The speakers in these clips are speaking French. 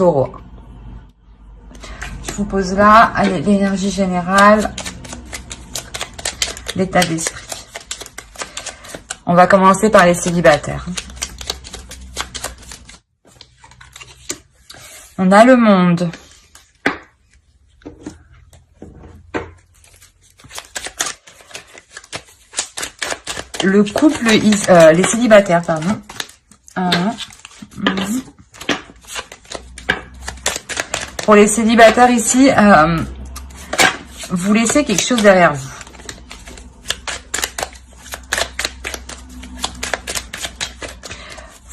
Taureau. Je vous pose là l'énergie générale, l'état d'esprit. On va commencer par les célibataires. On a le monde. Le couple, les célibataires, pardon. Pour les célibataires ici, vous laissez quelque chose derrière vous.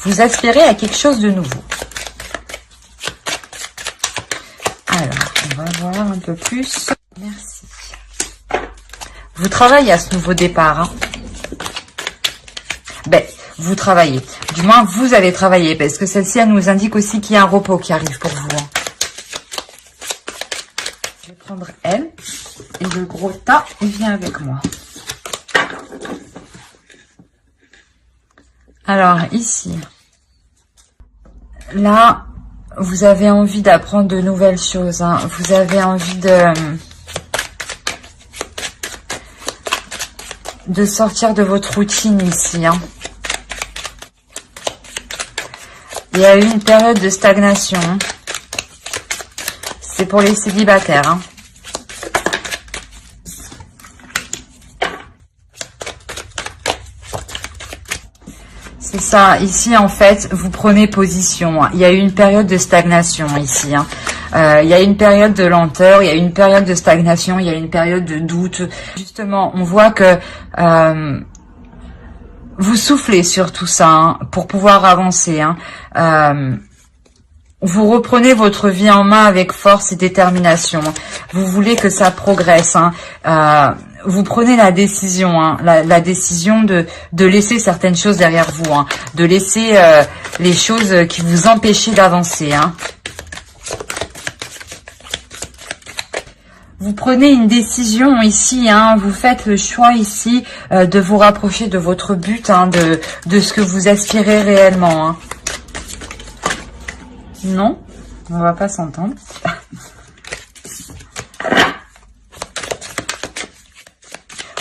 Vous aspirez à quelque chose de nouveau. Alors, on va voir un peu plus. Merci. Vous travaillez à ce nouveau départ. Hein. Ben, vous travaillez. Du moins, vous allez travailler. Parce que celle-ci, elle nous indique aussi qu'il y a un repos qui arrive pour vous. Hein. Je vais prendre elle. Et le gros tas, il vient avec moi. Alors, ici. Là, vous avez envie d'apprendre de nouvelles choses. Hein. Vous avez envie de sortir de votre routine ici. Hein. Il y a eu une période de stagnation. C'est pour les célibataires. Hein. C'est ça. Ici, en fait, vous prenez position. Il y a eu une période de stagnation ici. Hein. Il y a une période de lenteur, il y a une période de stagnation, il y a une période de doute. Justement, on voit que vous soufflez sur tout ça hein, pour pouvoir avancer. Hein. Vous reprenez votre vie en main avec force et détermination. Vous voulez que ça progresse. Hein. Vous prenez la décision, hein, la décision de laisser certaines choses derrière vous, hein, de laisser les choses qui vous empêchaient d'avancer. Hein. Vous prenez une décision ici, hein, vous faites le choix ici de vous rapprocher de votre but, hein, de ce que vous aspirez réellement. Hein. Non, on va pas s'entendre.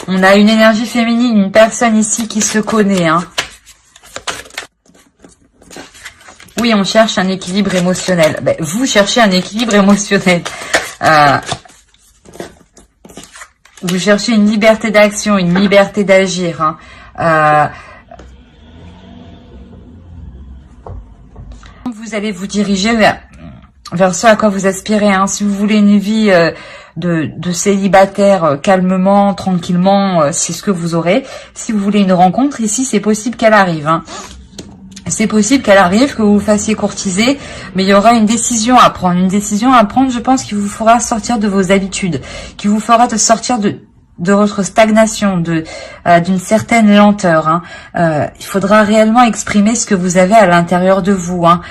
On a une énergie féminine, une personne ici qui se connaît. Hein. Oui, on cherche un équilibre émotionnel. Ben, vous cherchez un équilibre émotionnel. Vous cherchez une liberté d'action, une liberté d'agir. Hein. Vous allez vous diriger vers ce à quoi vous aspirez. Hein. Si vous voulez une vie de célibataire calmement, tranquillement, c'est ce que vous aurez. Si vous voulez une rencontre, ici, c'est possible qu'elle arrive. Hein. C'est possible qu'elle arrive, que vous vous fassiez courtiser, mais il y aura une décision à prendre. Une décision à prendre, je pense, qui vous fera sortir de vos habitudes, qui vous fera sortir de votre stagnation, d'une certaine lenteur. Hein. Il faudra réellement exprimer ce que vous avez à l'intérieur de vous. Hein.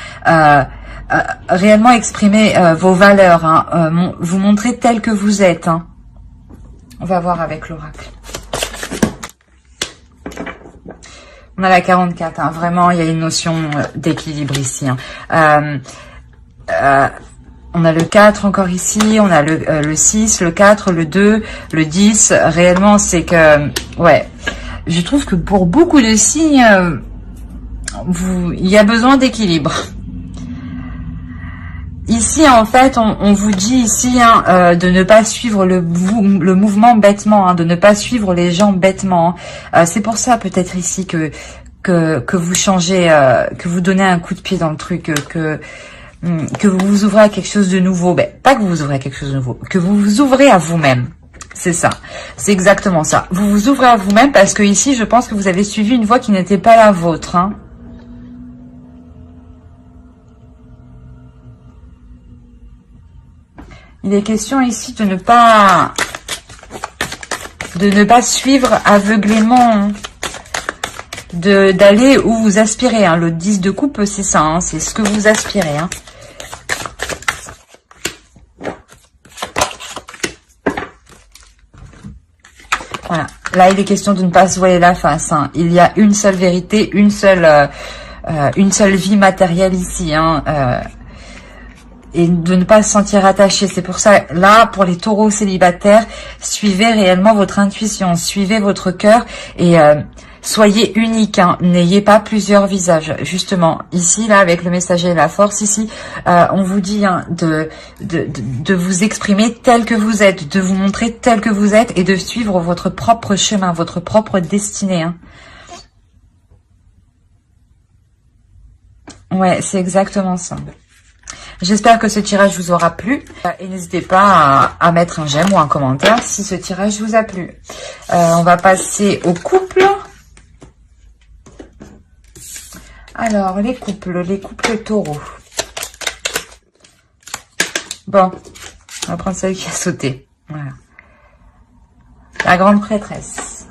Réellement exprimer vos valeurs. Hein. Vous montrer tel que vous êtes. Hein. On va voir avec l'oracle. On a la 44, hein. Vraiment, il y a une notion d'équilibre ici. Hein. On a le 4 encore ici, on a le 6, le 4, le 2, le 10. Réellement, c'est que, ouais, je trouve que pour beaucoup de signes, il y a besoin d'équilibre. Ici, en fait, on vous dit ici hein, de ne pas suivre le mouvement bêtement, hein, de ne pas suivre les gens bêtement. Hein. C'est pour ça peut-être ici que vous changez, que vous donnez un coup de pied dans le truc, que vous vous ouvrez à quelque chose de nouveau. Ben, pas que vous vous ouvrez à quelque chose de nouveau, que vous vous ouvrez à vous-même. C'est ça, c'est exactement ça. Vous vous ouvrez à vous-même parce que ici, je pense que vous avez suivi une voie qui n'était pas la vôtre. Hein. Il est question ici de ne pas suivre aveuglément, hein. D'aller où vous aspirez. Hein. Le 10 de coupe, c'est ça, hein. C'est ce que vous aspirez. Hein. Voilà. Là, il est question de ne pas se voiler la face. Hein. Il y a une seule vérité, une seule vie matérielle ici. Hein. et de ne pas se sentir attaché. C'est pour ça, là, pour les taureaux célibataires, suivez réellement votre intuition, suivez votre cœur et soyez unique, hein. N'ayez pas plusieurs visages. Justement, ici, là, avec le messager et la force, ici, on vous dit hein, de vous exprimer tel que vous êtes, de vous montrer tel que vous êtes et de suivre votre propre chemin, votre propre destinée. Hein. Ouais, c'est exactement ça. J'espère que ce tirage vous aura plu. Et n'hésitez pas à mettre un j'aime ou un commentaire si ce tirage vous a plu. On va passer au couple. Alors, les couples taureaux. Bon, on va prendre celle qui a sauté. Voilà. La grande prêtresse.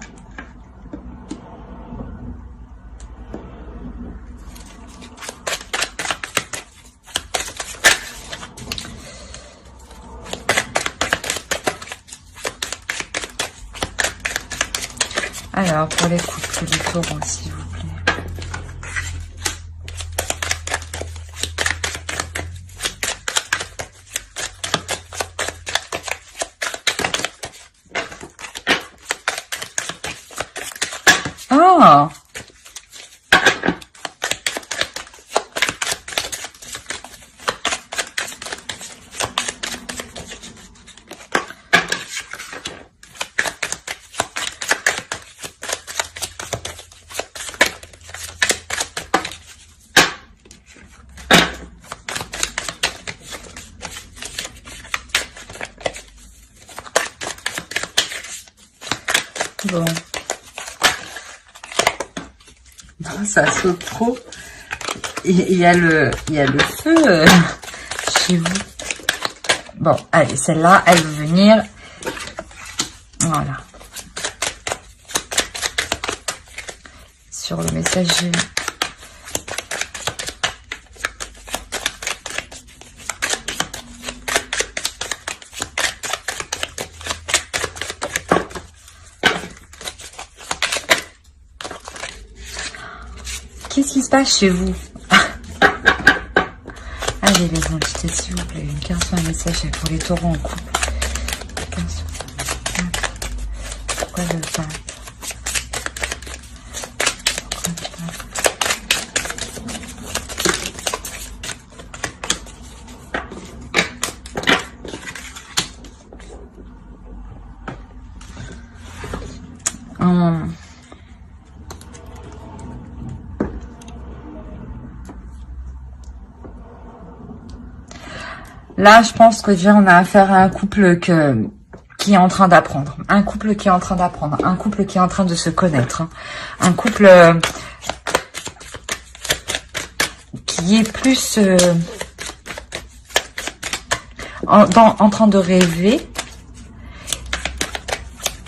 Alors, pour les couples de taureaux, s'il vous plaît. Ah! Bon. Non, ça saute trop. Il y a le feu chez vous. Bon, allez, celle-là, elle veut venir. Voilà. Sur le messager. Qu'est-ce qui se passe chez vous? Allez les entités, s'il vous plaît. Une carte sur un message pour les taureaux en couple. Pourquoi le pape? Là, je pense que déjà, on a affaire à un couple qui est en train d'apprendre. Un couple qui est en train d'apprendre. Un couple qui est en train de se connaître. Hein. Un couple qui est plus en train de rêver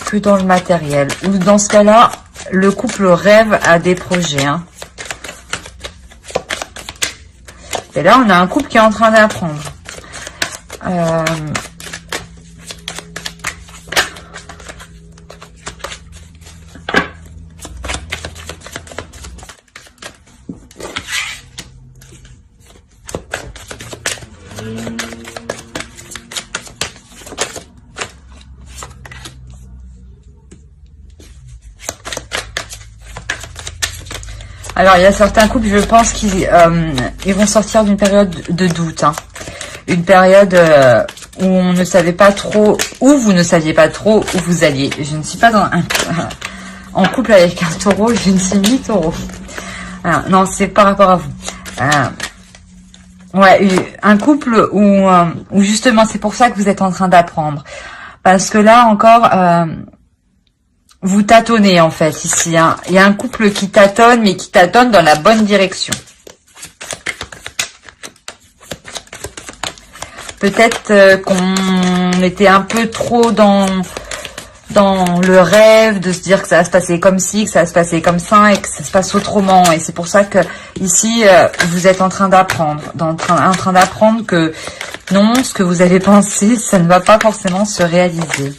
que dans le matériel. Ou dans ce cas-là, le couple rêve à des projets. Hein. Et là, on a un couple qui est en train d'apprendre. Alors, il y a certains couples, je pense qu'ils vont sortir d'une période de doute. Hein. Une période où on ne savait pas trop, où vous ne saviez pas trop où vous alliez. Je ne suis pas en couple avec un taureau, je ne suis ni taureau. Non, c'est par rapport à vous. Ouais, un couple où justement, c'est pour ça que vous êtes en train d'apprendre. Parce que là encore, vous tâtonnez en fait ici. Hein. Il y a un couple qui tâtonne, mais qui tâtonne dans la bonne direction. Peut-être qu'on était un peu trop dans le rêve de se dire que ça va se passer comme ci, que ça va se passer comme ça et que ça se passe autrement. Et c'est pour ça que ici, vous êtes en train d'apprendre. En train d'apprendre que non, ce que vous avez pensé, ça ne va pas forcément se réaliser.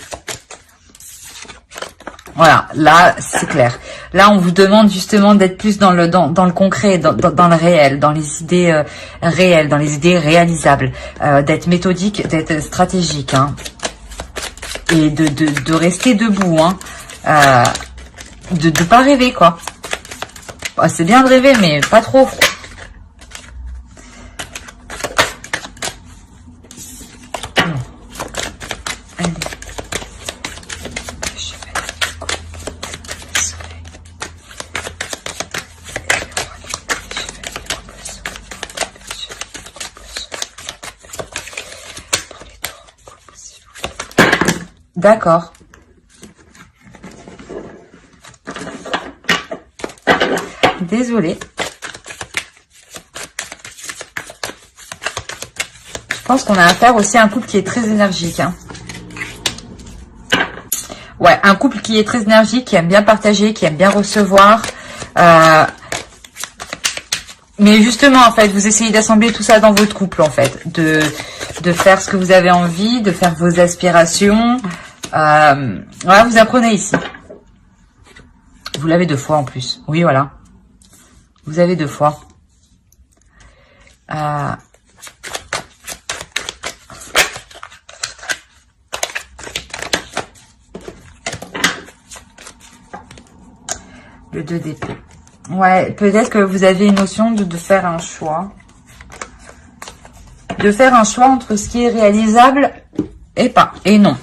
Voilà, là, c'est clair. Là, on vous demande justement d'être plus dans le concret, dans le réel, dans les idées réelles, dans les idées réalisables, d'être méthodique, d'être stratégique, hein, et de rester debout, hein, de pas rêver, quoi. C'est bien de rêver, mais pas trop. D'accord. Désolée. Je pense qu'on a affaire aussi à un couple qui est très énergique, hein. Ouais, un couple qui est très énergique, qui aime bien partager, qui aime bien recevoir. Mais justement, en fait, vous essayez d'assembler tout ça dans votre couple, en fait. De faire ce que vous avez envie, de faire vos aspirations. Voilà, vous apprenez ici. Vous l'avez 2 fois en plus. Oui, voilà. Vous avez 2 fois. Le 2 d'épée. Ouais, peut-être que vous avez une notion de faire un choix. De faire un choix entre ce qui est réalisable et pas. Et non.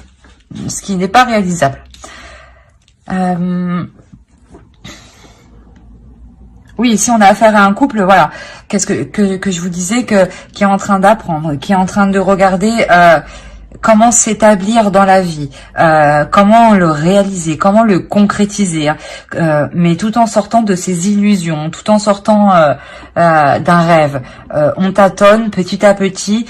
Ce qui n'est pas réalisable. Oui, ici on a affaire à un couple, voilà. Qu'est-ce que je vous disais, qui est en train d'apprendre, qui est en train de regarder comment s'établir dans la vie, comment le réaliser, comment le concrétiser, hein, mais tout en sortant de ses illusions, tout en sortant d'un rêve. On tâtonne petit à petit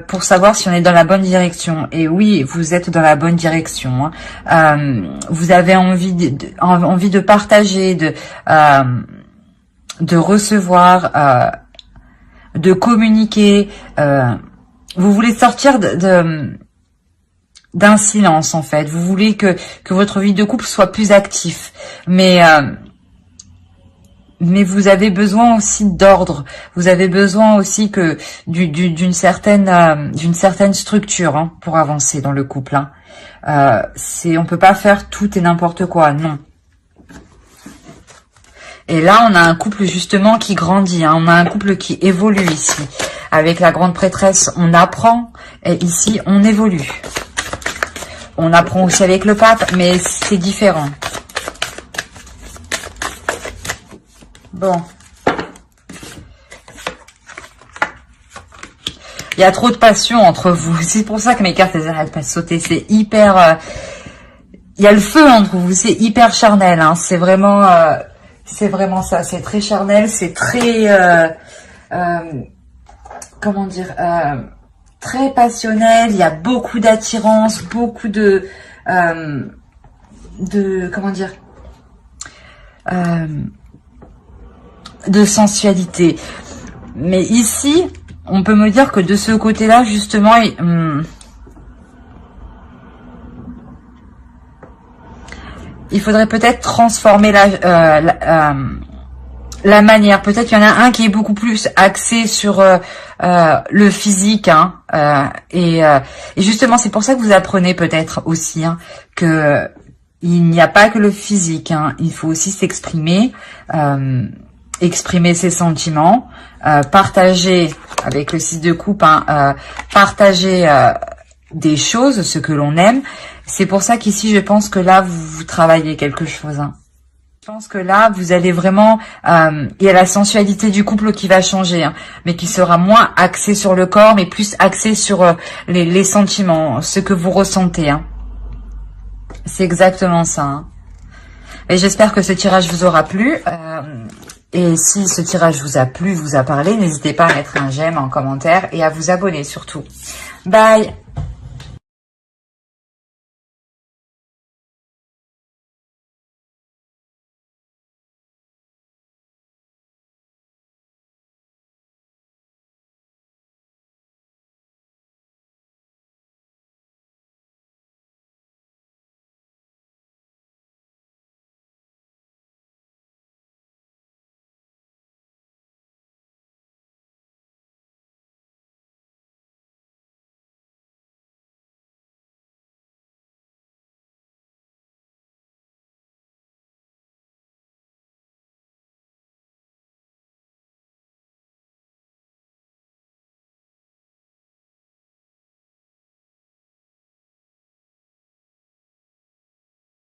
pour savoir si on est dans la bonne direction. Et oui, vous êtes dans la bonne direction, hein. Vous avez envie de partager, de recevoir, de communiquer. Vous voulez sortir d'un silence, en fait. Vous voulez que votre vie de couple soit plus active. Mais vous avez besoin aussi d'ordre. Vous avez besoin aussi que d'une certaine structure, hein, pour avancer dans le couple, hein. On peut pas faire tout et n'importe quoi, non. Et là, on a un couple justement qui grandit, hein. On a un couple qui évolue ici. Avec la grande prêtresse, on apprend, et ici, on évolue. On apprend aussi avec le pape, mais c'est différent. Bon. Il y a trop de passion entre vous. C'est pour ça que mes cartes, elles n'arrêtent pas de sauter. C'est hyper... il y a le feu entre vous. C'est hyper charnel, hein. C'est vraiment ça. C'est très charnel. C'est très... comment dire, très passionnel. Il y a beaucoup d'attirance, beaucoup de comment dire, de sensualité. Mais ici, on peut me dire que de ce côté-là, justement, il faudrait peut-être transformer la manière. Peut-être qu'il y en a un qui est beaucoup plus axé sur le physique, hein, et justement, c'est pour ça que vous apprenez peut-être aussi, hein, que il n'y a pas que le physique, hein, il faut aussi s'exprimer, exprimer ses sentiments, partager avec le 6 de coupe, hein, partager des choses, ce que l'on aime. C'est pour ça qu'ici, je pense que là, vous travaillez quelque chose, hein. Je pense que là, vous allez vraiment... il y a la sensualité du couple qui va changer, hein, mais qui sera moins axée sur le corps, mais plus axée sur les sentiments, ce que vous ressentez, hein. C'est exactement ça, hein. Et j'espère que ce tirage vous aura plu. Et si ce tirage vous a plu, vous a parlé, n'hésitez pas à mettre un j'aime en commentaire et à vous abonner surtout. Bye!